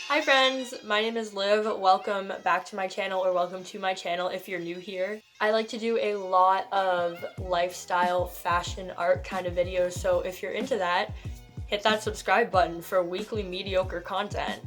Hi friends, my name is Liv. Welcome back to my channel, or welcome to my channel if you're new here. I like to do a lot of lifestyle, fashion, art kind of videos, so if you're into that, hit that subscribe button for weekly mediocre content.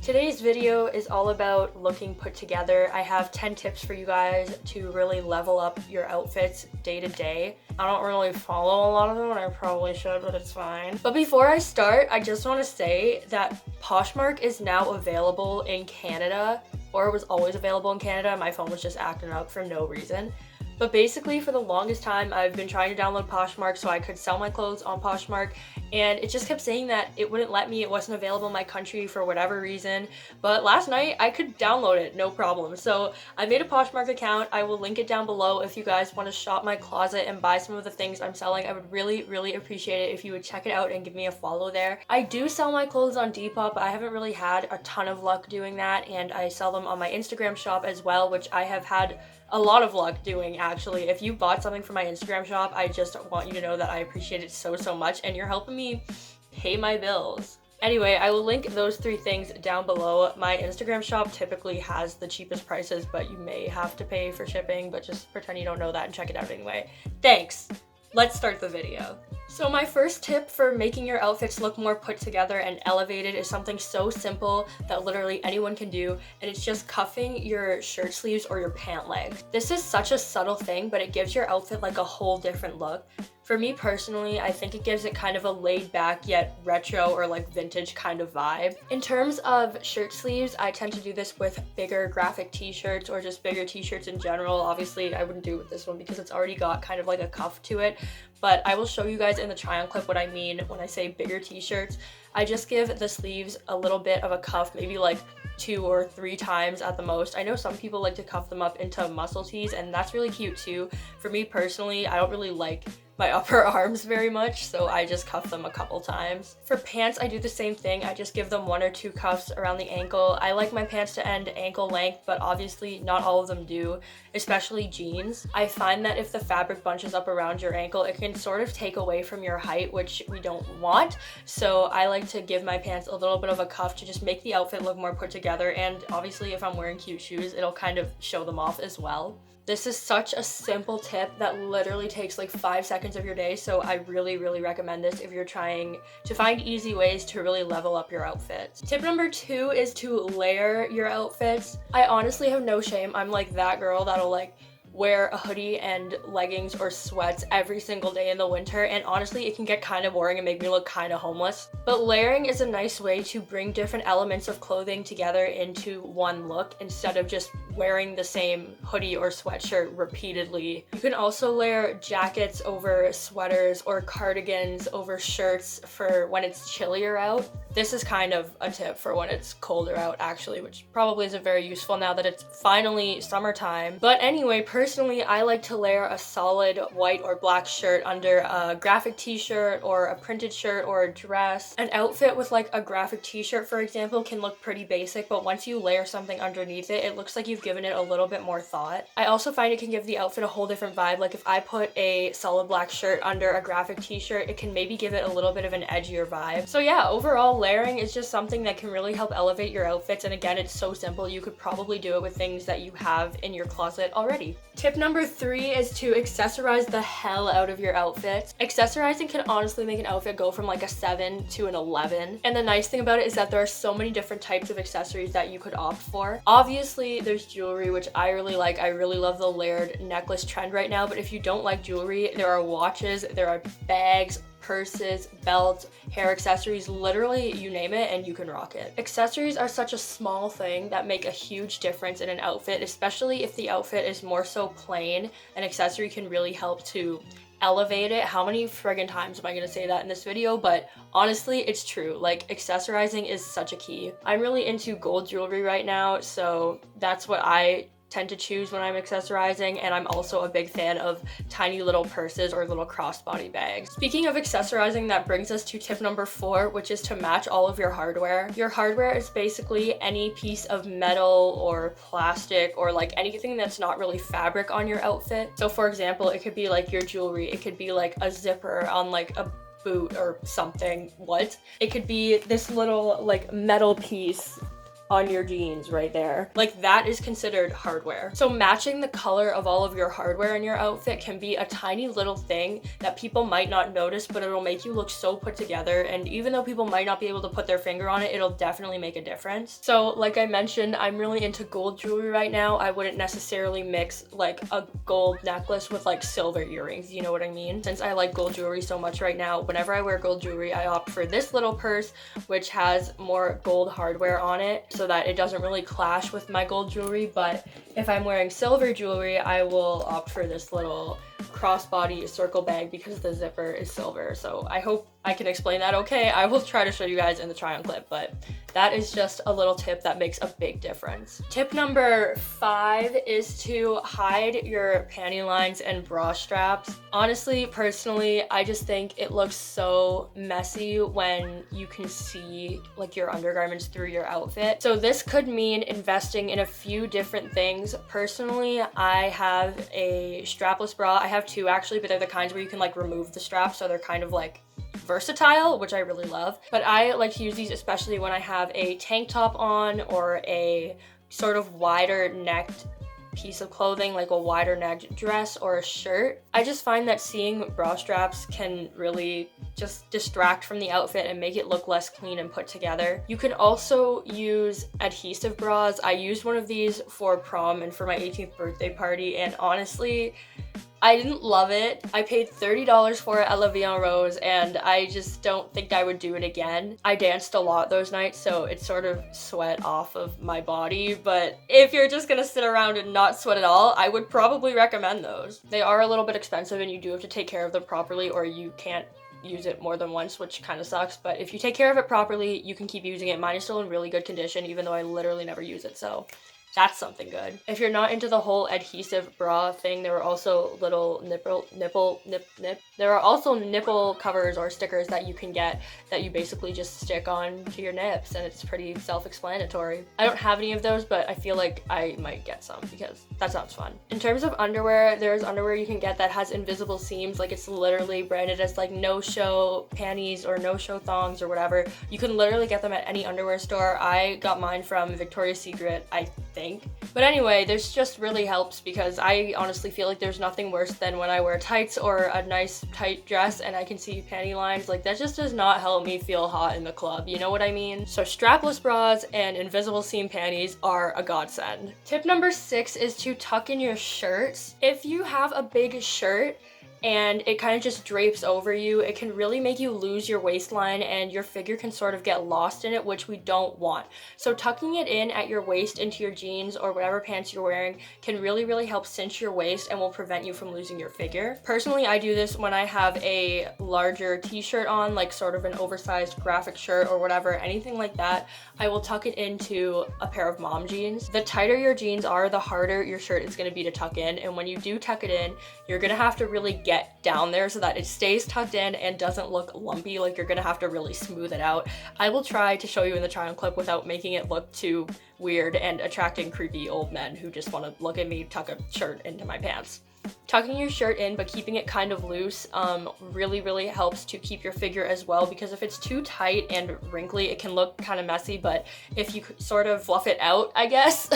Today's video is all about looking put together. I have 10 tips for you guys to really level up your outfits day to day. I don't really follow a lot of them, and I probably should, but it's fine. But before I start, I just want to say that Poshmark is now available in Canada, or it was always available in Canada. My phone was just acting up for no reason. But basically, for the longest time, I've been trying to download Poshmark so I could sell my clothes on Poshmark, and it just kept saying that it wouldn't let me, it wasn't available in my country for whatever reason. But last night, I could download it, no problem. So I made a Poshmark account. I will link it down below if you guys want to shop my closet and buy some of the things I'm selling. I would really appreciate it if you would check it out and give me a follow there. I do sell my clothes on Depop, but I haven't really had a ton of luck doing that, and I sell them on my Instagram shop as well, which I have had a lot of luck doing, actually. If you bought something from my Instagram shop, I just want you to know that I appreciate it so much, and you're helping me pay my bills. Anyway, I will link those 3 things down below. My Instagram shop typically has the cheapest prices, but you may have to pay for shipping, but just pretend you don't know that and check it out anyway. Thanks! Let's start the video. So my first tip for making your outfits look more put together and elevated is something so simple that literally anyone can do, and it's just cuffing your shirt sleeves or your pant legs. This is such a subtle thing, but it gives your outfit like a whole different look. For me personally, I think it gives it kind of a laid back yet retro or like vintage kind of vibe. In terms of shirt sleeves, I tend to do this with bigger graphic t-shirts or just bigger t-shirts in general. Obviously, I wouldn't do it with this one because it's already got kind of like a cuff to it, but I will show you guys in the try on clip what I mean when I say bigger t-shirts. I just give the sleeves a little bit of a cuff, maybe like 2 or 3 times at the most. I know some people like to cuff them up into muscle tees, and that's really cute too. For me personally, I don't really like my upper arms very much, so I just cuff them a couple times. For pants, I do the same thing. I just give them 1 or 2 cuffs around the ankle. I like my pants to end ankle length, but obviously not all of them do, especially jeans. I find that if the fabric bunches up around your ankle, it can sort of take away from your height, which we don't want. So I like to give my pants a little bit of a cuff to just make the outfit look more put together, and obviously if I'm wearing cute shoes, it'll kind of show them off as well. This is such a simple tip that literally takes like 5 seconds of your day, so I really recommend this if you're trying to find easy ways to really level up your outfits. Tip number 2 is to layer your outfits. I honestly have no shame. I'm like that girl that'll like wear a hoodie and leggings or sweats every single day in the winter, and honestly it can get kind of boring and make me look kind of homeless. But layering is a nice way to bring different elements of clothing together into one look instead of just wearing the same hoodie or sweatshirt repeatedly. You can also layer jackets over sweaters or cardigans over shirts for when it's chillier out. This is kind of a tip for when it's colder out actually, which probably isn't very useful now that it's finally summertime. But anyway, personally, I like to layer a solid white or black shirt under a graphic t-shirt or a printed shirt or a dress. An outfit with like a graphic t-shirt, for example, can look pretty basic, but once you layer something underneath it, it looks like you've given it a little bit more thought. I also find it can give the outfit a whole different vibe. Like if I put a solid black shirt under a graphic t-shirt, it can maybe give it a little bit of an edgier vibe. So yeah, overall, layering is just something that can really help elevate your outfits, and again, it's so simple. You could probably do it with things that you have in your closet already. Tip number 3 is to accessorize the hell out of your outfits. Accessorizing can honestly make an outfit go from like a 7 to an 11. And the nice thing about it is that there are so many different types of accessories that you could opt for. Obviously, there's jewelry, which I really like. I really love the layered necklace trend right now, but if you don't like jewelry, there are watches, there are bags, purses, belts, hair accessories, literally you name it and you can rock it. Accessories are such a small thing that make a huge difference in an outfit, especially if the outfit is more so plain. An accessory can really help to elevate it. How many friggin' times am I gonna say that in this video? But honestly, it's true. Like, accessorizing is such a key. I'm really into gold jewelry right now, so that's what I tend to choose when I'm accessorizing, and I'm also a big fan of tiny little purses or little crossbody bags. Speaking of accessorizing, that brings us to tip number 4, which is to match all of your hardware. Your hardware is basically any piece of metal or plastic or like anything that's not really fabric on your outfit. So for example, it could be like your jewelry, it could be like a zipper on like a boot or something. What? It could be this little like metal piece on your jeans right there. Like that is considered hardware. So matching the color of all of your hardware in your outfit can be a tiny little thing that people might not notice, but it'll make you look so put together. And even though people might not be able to put their finger on it, it'll definitely make a difference. So like I mentioned, I'm really into gold jewelry right now. I wouldn't necessarily mix like a gold necklace with like silver earrings, you know what I mean? Since I like gold jewelry so much right now, whenever I wear gold jewelry, I opt for this little purse, which has more gold hardware on it so that it doesn't really clash with my gold jewelry. But if I'm wearing silver jewelry, I will opt for this little crossbody circle bag because the zipper is silver. So I hope I can explain that okay. I will try to show you guys in the try on clip, but that is just a little tip that makes a big difference. Tip number 5 is to hide your panty lines and bra straps. Honestly, personally, I just think it looks so messy when you can see like your undergarments through your outfit. So this could mean investing in a few different things. Personally, I have a strapless bra. I have 2 actually, but they're the kinds where you can like remove the strap, so they're kind of like versatile, which I really love. But I like to use these especially when I have a tank top on or a sort of wider necked piece of clothing, like a wider necked dress or a shirt. I just find that seeing bra straps can really just distract from the outfit and make it look less clean and put together. You can also use adhesive bras. I used one of these for prom and for my 18th birthday party, and honestly, I didn't love it. I paid $30 for it at La Vie en Rose, and I just don't think I would do it again. I danced a lot those nights, so it sort of sweat off of my body, but if you're just gonna sit around and not sweat at all, I would probably recommend those. They are a little bit expensive and you do have to take care of them properly, or you can't use it more than once, which kind of sucks, but if you take care of it properly, you can keep using it. Mine is still in really good condition, even though I literally never use it, so that's something good. If you're not into the whole adhesive bra thing, there are also little there are also nipple covers or stickers that you can get that you basically just stick on to your nips, and it's pretty self-explanatory. I don't have any of those, but I feel like I might get some because that sounds fun. In terms of underwear, there's underwear you can get that has invisible seams, like it's literally branded as like no-show panties or no-show thongs or whatever. You can literally get them at any underwear store. I got mine from Victoria's Secret, I think. But anyway, this just really helps because I honestly feel like there's nothing worse than when I wear tights or a nice tight dress and I can see panty lines. Like that just does not help me feel hot in the club, you know what I mean? So strapless bras and invisible seam panties are a godsend. Tip number 6 is to tuck in your shirts. If you have a big shirt and it kind of just drapes over you, it can really make you lose your waistline and your figure can sort of get lost in it, which we don't want. So tucking it in at your waist into your jeans or whatever pants you're wearing can really help cinch your waist and will prevent you from losing your figure. Personally, I do this when I have a larger t-shirt on, like sort of an oversized graphic shirt or whatever, anything like that. I will tuck it into a pair of mom jeans. The tighter your jeans are, the harder your shirt is going to be to tuck in, and when you do tuck it in, you're going to have to really get down there so that it stays tucked in and doesn't look lumpy. Like you're gonna have to really smooth it out. I will try to show you in the try on clip without making it look too weird and attracting creepy old men who just want to look at me tuck a shirt into my pants. Tucking your shirt in but keeping it kind of loose really helps to keep your figure as well, because if it's too tight and wrinkly, it can look kind of messy, but if you sort of fluff it out, I guess,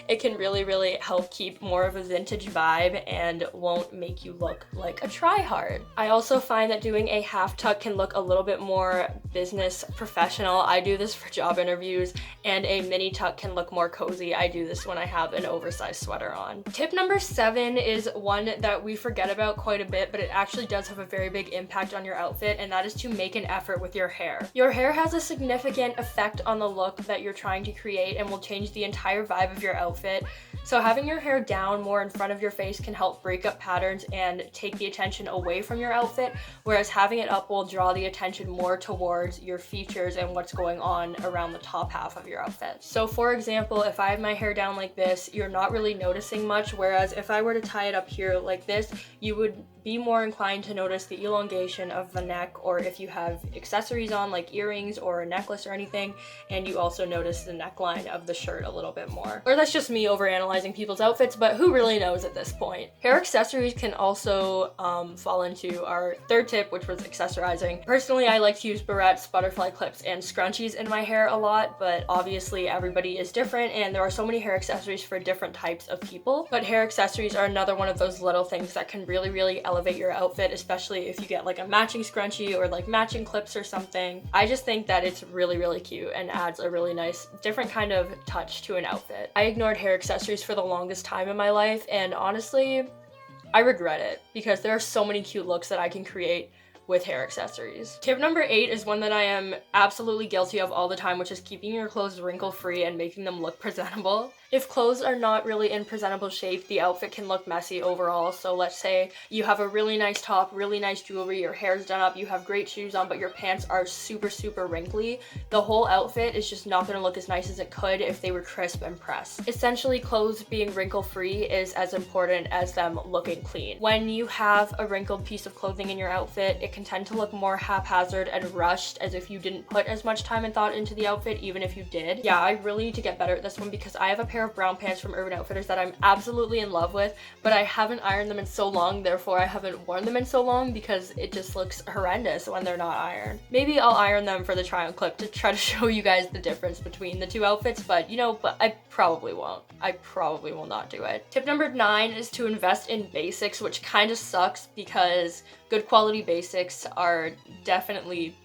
it can really help keep more of a vintage vibe and won't make you look like a try-hard. I also find that doing a half tuck can look a little bit more business professional. I do this for job interviews, and a mini tuck can look more cozy. I do this when I have an oversized sweater on. Tip number 7 is one that we forget about quite a bit, but it actually does have a very big impact on your outfit, and that is to make an effort with your hair. Your hair has a significant effect on the look that you're trying to create and will change the entire vibe of your outfit. So having your hair down more in front of your face can help break up patterns and take the attention away from your outfit, whereas having it up will draw the attention more towards your features and what's going on around the top half of your outfit. So for example, if I have my hair down like this, you're not really noticing much, whereas if I were to tie it up here like this, you would be more inclined to notice the elongation of the neck, or if you have accessories on like earrings or a necklace or anything, and you also notice the neckline of the shirt a little bit more. Or that's just me overanalyzing people's outfits, but who really knows at this point? Hair accessories can also fall into our third tip, which was accessorizing. Personally, I like to use barrettes, butterfly clips, and scrunchies in my hair a lot, but obviously everybody is different and there are so many hair accessories for different types of people. But hair accessories are another one of those little things that can really elevate your outfit, especially if you get like a matching scrunchie or like matching clips or something. I just think that it's really cute and adds a really nice different kind of touch to an outfit. I ignored hair accessories for the longest time in my life, and honestly, I regret it because there are so many cute looks that I can create with hair accessories. Tip number 8 is one that I am absolutely guilty of all the time, which is keeping your clothes wrinkle free and making them look presentable. If clothes are not really in presentable shape, the outfit can look messy overall. So let's say you have a really nice top, really nice jewelry, your hair's done up, you have great shoes on, but your pants are super wrinkly. The whole outfit is just not gonna look as nice as it could if they were crisp and pressed. Essentially, clothes being wrinkle free is as important as them looking clean. When you have a wrinkled piece of clothing in your outfit, it can tend to look more haphazard and rushed, as if you didn't put as much time and thought into the outfit, even if you did. Yeah, I really need to get better at this one because I have a pair of brown pants from Urban Outfitters that I'm absolutely in love with, but I haven't ironed them in so long, therefore I haven't worn them in so long because it just looks horrendous when they're not ironed. Maybe I'll iron them for the try on clip to try to show you guys the difference between the two outfits, but you know, but I probably won't. I probably will not do it. Tip number 9 is to invest in basics, which kind of sucks because good quality basics are definitely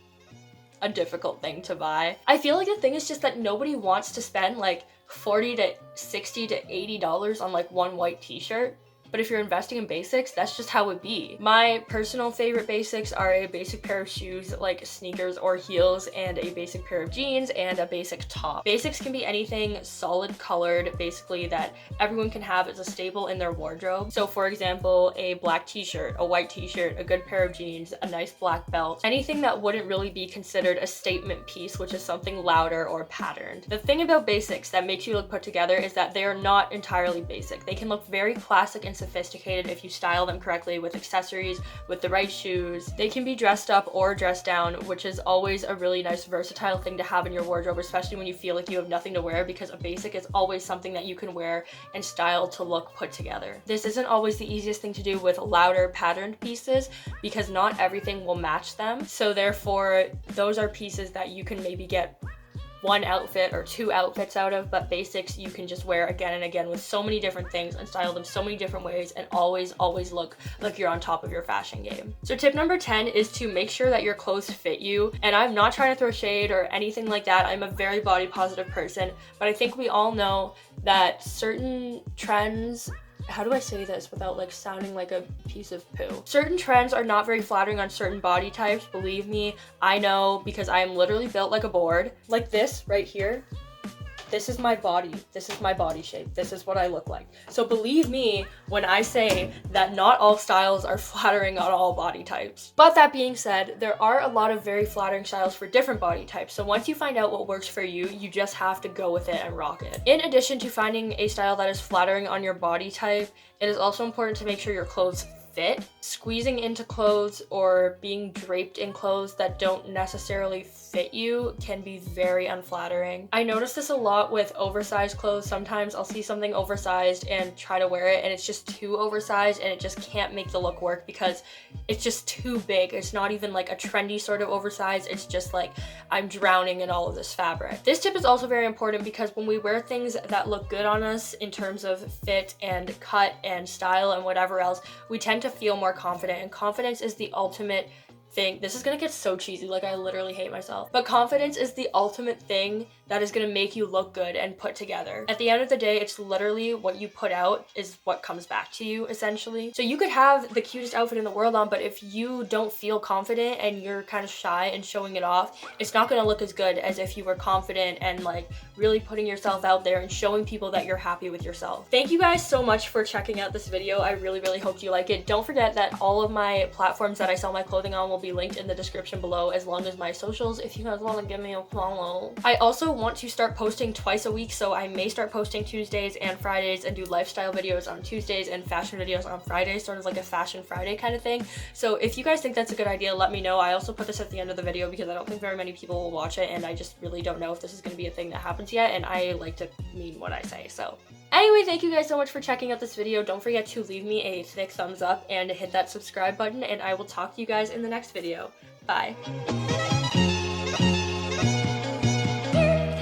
a difficult thing to buy. I feel like the thing is just that nobody wants to spend like $40 to $60 to $80 on like one white t-shirt. But if you're investing in basics, that's just how it be. My personal favorite basics are a basic pair of shoes like sneakers or heels, and a basic pair of jeans, and a basic top. Basics can be anything solid colored, basically, that everyone can have as a staple in their wardrobe. So for example, a black t-shirt, a white t-shirt, a good pair of jeans, a nice black belt, anything that wouldn't really be considered a statement piece, which is something louder or patterned. The thing about basics that makes you look put together is that they are not entirely basic. They can look very classic and sophisticated if you style them correctly with accessories, with the right shoes. They can be dressed up or dressed down, which is always a really nice versatile thing to have in your wardrobe, especially when you feel like you have nothing to wear, because a basic is always something that you can wear and style to look put together. This isn't always the easiest thing to do with louder patterned pieces because not everything will match them. So therefore, those are pieces that you can maybe get one outfit or two outfits out of, but basics you can just wear again and again with so many different things and style them so many different ways and always look like you're on top of your fashion game. So tip number 10 is to make sure that your clothes fit you. And I'm not trying to throw shade or anything like that. I'm a very body positive person, but I think we all know that certain trends, how do I say this without like sounding like a piece of poo? Certain trends are not very flattering on certain body types. Believe me, I know, because I am literally built like a board. Like this right here. This is my body. This is my body shape. This is what I look like. So believe me when I say that not all styles are flattering on all body types. But that being said, there are a lot of very flattering styles for different body types. So once you find out what works for you, you just have to go with it and rock it. In addition to finding a style that is flattering on your body type, it is also important to make sure your clothes fit. Squeezing into clothes or being draped in clothes that don't necessarily fit you can be very unflattering. I notice this a lot with oversized clothes. Sometimes I'll see something oversized and try to wear it and it's just too oversized and it just can't make the look work because it's just too big. It's not even like a trendy sort of oversized. It's just like I'm drowning in all of this fabric. This tip is also very important because when we wear things that look good on us in terms of fit and cut and style and whatever else, we tend to feel more confident, and confidence is the ultimate thing. This is gonna get so cheesy, like I literally hate myself. But confidence is the ultimate thing that is gonna make you look good and put together. At the end of the day, it's literally what you put out is what comes back to you, essentially. So you could have the cutest outfit in the world on, but if you don't feel confident and you're kind of shy and showing it off, it's not gonna look as good as if you were confident and like really putting yourself out there and showing people that you're happy with yourself. Thank you guys so much for checking out this video. I really hope you like it. Don't forget that all of my platforms that I sell my clothing on will be linked in the description below, as long as my socials if you guys want to give me a follow. I also want to start posting twice a week, so I may start posting Tuesdays and Fridays and do lifestyle videos on Tuesdays and fashion videos on Fridays, sort of like a Fashion Friday kind of thing. So if you guys think that's a good idea, let me know. I also put this at the end of the video because I don't think very many people will watch it, and I just really don't know if this is going to be a thing that happens yet, and I like to mean what I say. So anyway, thank you guys so much for checking out this video. Don't forget to leave me a thick thumbs up and hit that subscribe button, and I will talk to you guys in the next video. Bye.